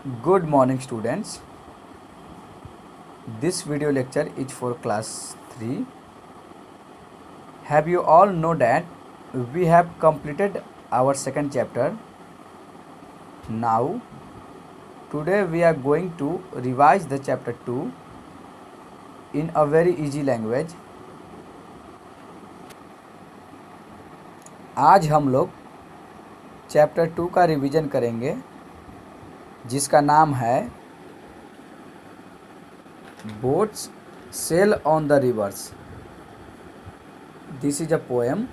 Good morning, students. This video lecture is for class 3. Have you all know that we have completed our second chapter? Now, today we are going to revise the chapter 2 in a very easy language. आज हम लोग chapter 2 का revision करेंगे जिसका नाम है boats sail on the rivers. This is a poem.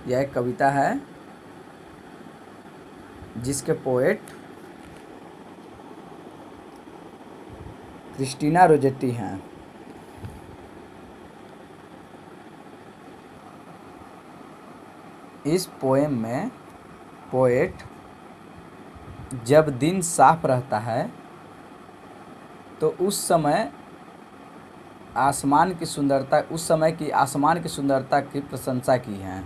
यह एक कविता है जिसके पोएट क्रिस्टीना रोजेटी हैं। इस पोएम में पोएट जब दिन साफ रहता है तो उस समय की आसमान की सुंदरता की प्रशंसा की है।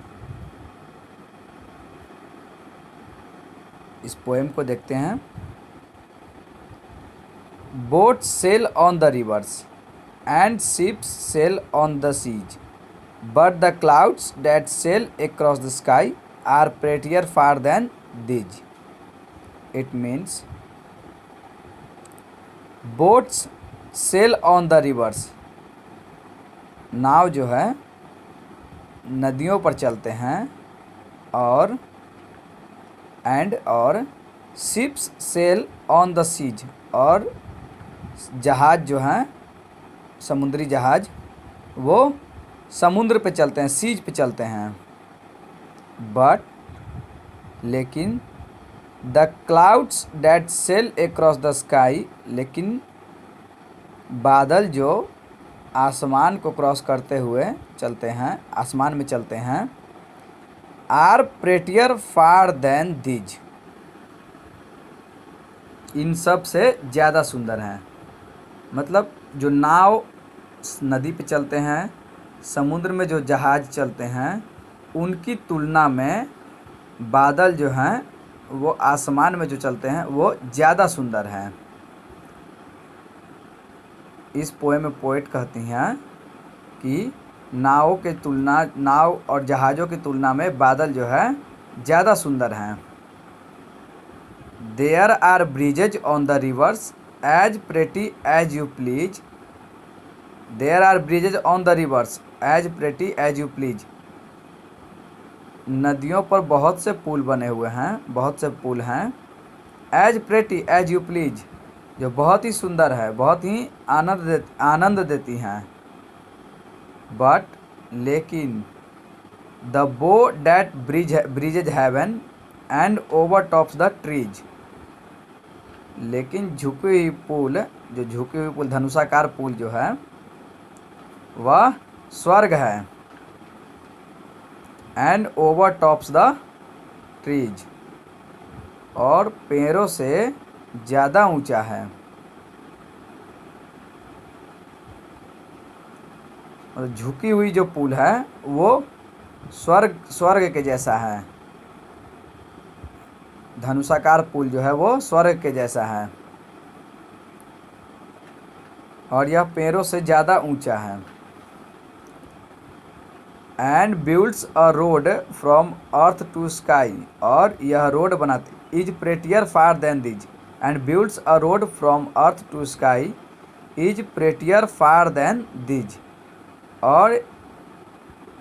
इस पोएम को देखते हैं। Boats sail on the rivers and ships sail on the seas, but the clouds that sail across the sky are prettier far than these. It means boats sail on the rivers, नाव जो है नदियों पर चलते हैं, और ships sail on the seas, और जहाज जो हैं समुद्री जहाज वो समुद्र पे चलते हैं, सीज पे चलते हैं। बट लेकिन the clouds that sail across the sky, लेकिन बादल जो आसमान को क्रॉस करते हुए चलते हैं, आसमान में चलते हैं, are prettier far than these, इन सब से ज़्यादा सुंदर हैं। मतलब जो नाव नदी पे चलते हैं, समुद्र में जो जहाज चलते हैं, उनकी तुलना में बादल जो हैं वो आसमान में जो चलते हैं वो ज़्यादा सुंदर हैं। इस पोएम में पोएट कहती हैं कि नाव और जहाज़ों की तुलना में बादल जो है ज़्यादा सुंदर हैं। There are bridges on the rivers as pretty as you please. There are bridges on the rivers as pretty as you please. नदियों पर बहुत से पुल बने हुए हैं, बहुत से पुल हैं। As pretty as you please, जो बहुत ही सुंदर है, बहुत ही आनंद देती हैं। बट लेकिन द बो that bridges heaven and over tops the trees, लेकिन झुकी हुई पुल धनुषाकार पुल जो है वह स्वर्ग है। And over tops the trees, और पेड़ों से ज़्यादा ऊंचा है। और झुकी हुई जो पुल है वो स्वर्ग के जैसा है। धनुषाकार पुल जो है वो स्वर्ग के जैसा है, और यह पेड़ों से ज़्यादा ऊंचा है। And builds a road from earth to sky, और यह रोड बनाती is prettier far than these. And builds a road from earth to sky is prettier far than these, और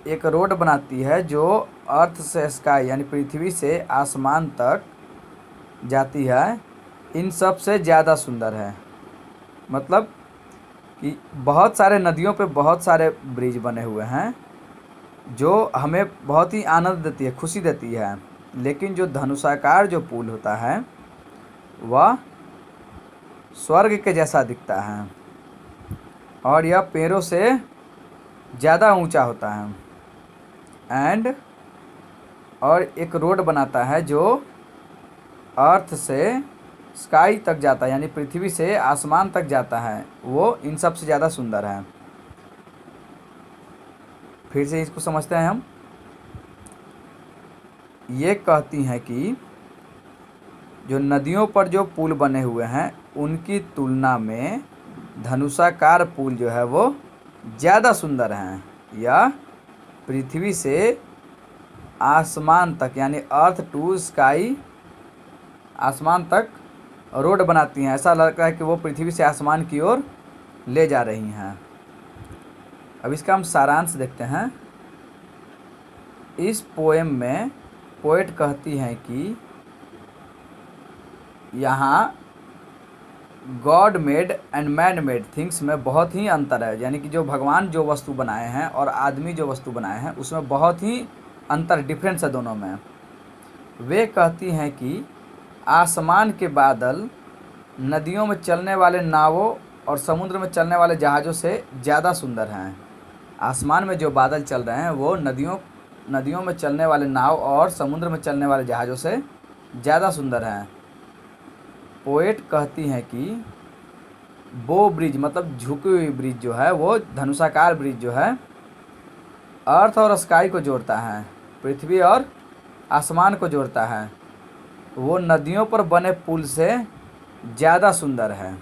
एक रोड बनाती है जो अर्थ से स्काई यानी पृथ्वी से आसमान तक जाती है, इन सब से ज़्यादा सुंदर है। मतलब कि बहुत सारे नदियों पे बहुत सारे ब्रिज बने हुए हैं जो हमें बहुत ही आनंद देती है, खुशी देती है। लेकिन जो धनुषाकार जो पुल होता है वह स्वर्ग के जैसा दिखता है, और यह पेड़ों से ज़्यादा ऊंचा होता है। और एक रोड बनाता है जो अर्थ से स्काई तक जाता है, यानी पृथ्वी से आसमान तक जाता है, वो इन सब से ज़्यादा सुंदर है। फिर से इसको समझते हैं हम। ये कहती हैं कि जो नदियों पर जो पुल बने हुए हैं उनकी तुलना में धनुषाकार पुल जो है वो ज़्यादा सुंदर हैं। या पृथ्वी से आसमान तक यानी अर्थ टू स्काई, आसमान तक रोड बनाती हैं। ऐसा लगता है कि वो पृथ्वी से आसमान की ओर ले जा रही हैं। अब इसका हम सारांश देखते हैं। इस पोएम में पोएट कहती हैं कि यहाँ God made and man made things में बहुत ही अंतर है, यानी कि जो भगवान जो वस्तु बनाए हैं और आदमी जो वस्तु बनाए हैं उसमें बहुत ही अंतर, डिफरेंस है दोनों में। वे कहती हैं कि आसमान के बादल नदियों में चलने वाले नावों और समुद्र में चलने वाले जहाज़ों से ज़्यादा सुंदर हैं। आसमान में जो बादल चल रहे हैं वो नदियों में चलने वाले नाव और समुद्र में चलने वाले जहाज़ों से ज़्यादा सुंदर हैं। पोएट कहती हैं कि बो ब्रिज मतलब झुकी हुई ब्रिज जो है वो धनुषाकार ब्रिज जो है अर्थ और स्काई को जोड़ता है, पृथ्वी और आसमान को जोड़ता है, वो नदियों पर बने पुल से ज़्यादा सुंदर है।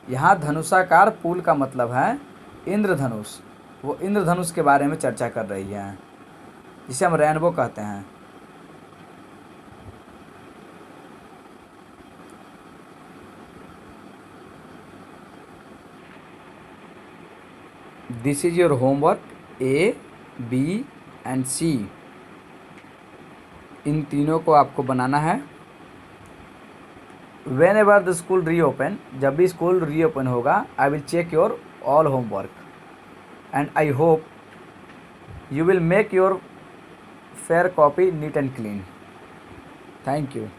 यहाँ धनुषाकार पुल का मतलब है इंद्रधनुष। वो इंद्रधनुष के बारे में चर्चा कर रही है जिसे हम रेनबो कहते हैं। This is your homework A, B and C। इन तीनों को आपको बनाना है। Whenever the school reopen, जब भी स्कूल रीओपन होगा, I will check your all homework and I hope you will make your fair copy neat and clean. Thank you.